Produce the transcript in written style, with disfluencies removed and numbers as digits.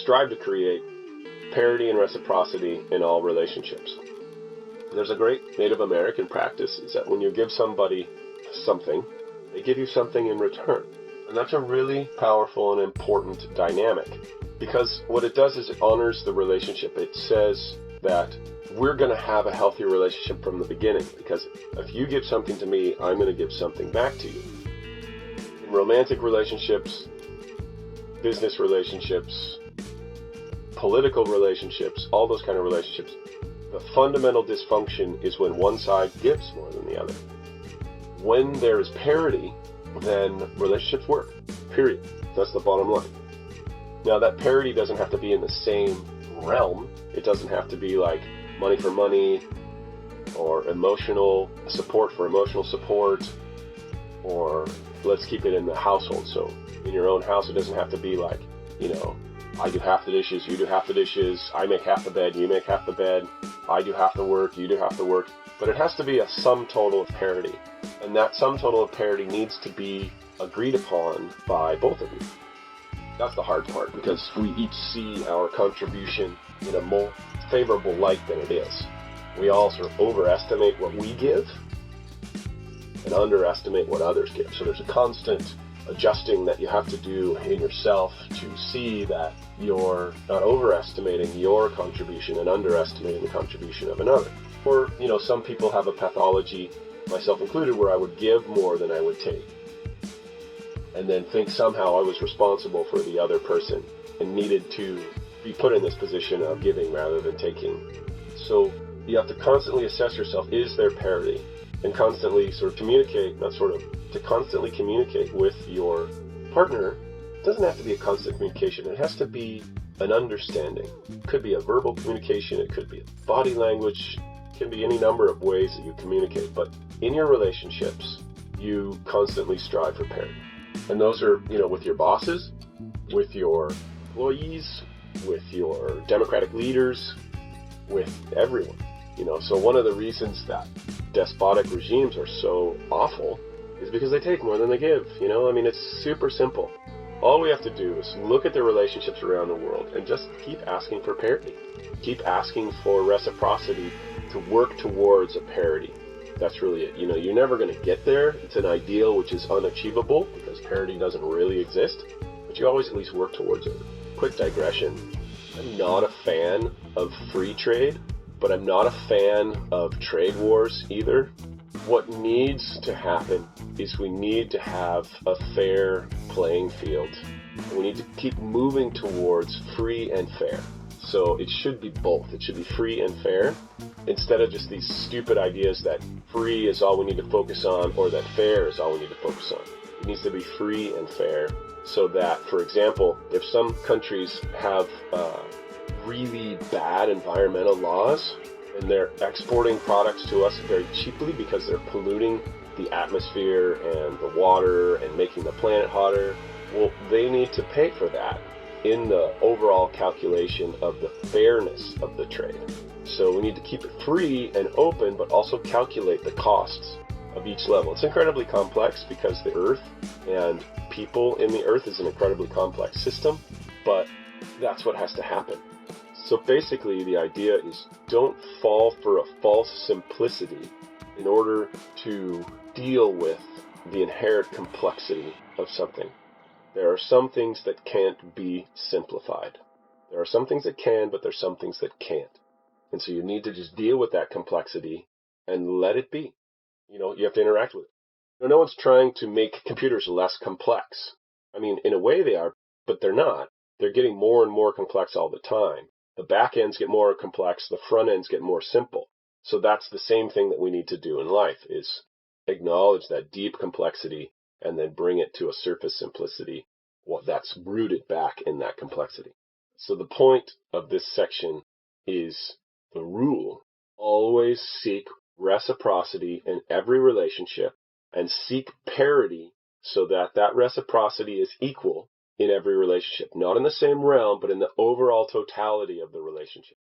strive to create parity and reciprocity in all relationships. There's a great Native American practice is that when you give somebody something, they give you something in return. And that's a really powerful and important dynamic, because what it does is it honors the relationship. It says that we're going to have a healthy relationship from the beginning, because if you give something to me, I'm going to give something back to you. In romantic relationships, business relationships, political relationships, all those kind of relationships, the fundamental dysfunction is when one side gives more than the other. When there is parity, then relationships work, period. That's the bottom line. Now, that parity doesn't have to be in the same realm. It doesn't have to be like money for money, or emotional support for emotional support, or let's keep it in the household. So in your own house, it doesn't have to be like, I do half the dishes, you do half the dishes, I make half the bed, you make half the bed, I do half the work, you do half the work. But it has to be a sum total of parity. And that sum total of parity needs to be agreed upon by both of you. That's the hard part, because we each see our contribution in a more favorable light than it is. We all sort of overestimate what we give and underestimate what others give. So there's a constant adjusting that you have to do in yourself to see that you're not overestimating your contribution and underestimating the contribution of another. Or, some people have a pathology, myself included, where I would give more than I would take, and then think somehow I was responsible for the other person and needed to be put in this position of giving rather than taking. So you have to constantly assess yourself, is there parity? And constantly sort of communicate, to constantly communicate with your partner. It doesn't have to be a constant communication. It has to be an understanding. It could be a verbal communication. It could be a body language. It can be any number of ways that you communicate. But in your relationships, you constantly strive for parity. And those are, with your bosses, with your employees, with your democratic leaders, with everyone. So one of the reasons that despotic regimes are so awful is because they take more than they give. It's super simple. All we have to do is look at the relationships around the world and just keep asking for parity. Keep asking for reciprocity to work towards a parity. That's really it. You're never going to get there. It's an ideal which is unachievable because parity doesn't really exist, but you always at least work towards it. Quick digression. I'm not a fan of free trade, but I'm not a fan of trade wars either. What needs to happen is we need to have a fair playing field. We need to keep moving towards free and fair. So it should be both. It should be free and fair, instead of just these stupid ideas that free is all we need to focus on or that fair is all we need to focus on. It needs to be free and fair, so that, for example, if some countries have really bad environmental laws and they're exporting products to us very cheaply because they're polluting the atmosphere and the water and making the planet hotter, well, they need to pay for that in the overall calculation of the fairness of the trade. So we need to keep it free and open, but also calculate the costs of each level. It's incredibly complex because the Earth and people in the Earth is an incredibly complex system, but that's what has to happen. So basically the idea is don't fall for a false simplicity in order to deal with the inherent complexity of something. There are some things that can't be simplified. There are some things that can, but there's some things that can't. And so you need to just deal with that complexity and let it be. You have to interact with it. No one's trying to make computers less complex. In a way they are, but they're not. They're getting more and more complex all the time. The back ends get more complex, the front ends get more simple. So that's the same thing that we need to do in life, is acknowledge that deep complexity and then bring it to a surface simplicity that's rooted back in that complexity. So the point of this section is the rule. Always seek reciprocity in every relationship and seek parity so that that reciprocity is equal in every relationship. Not in the same realm, but in the overall totality of the relationship.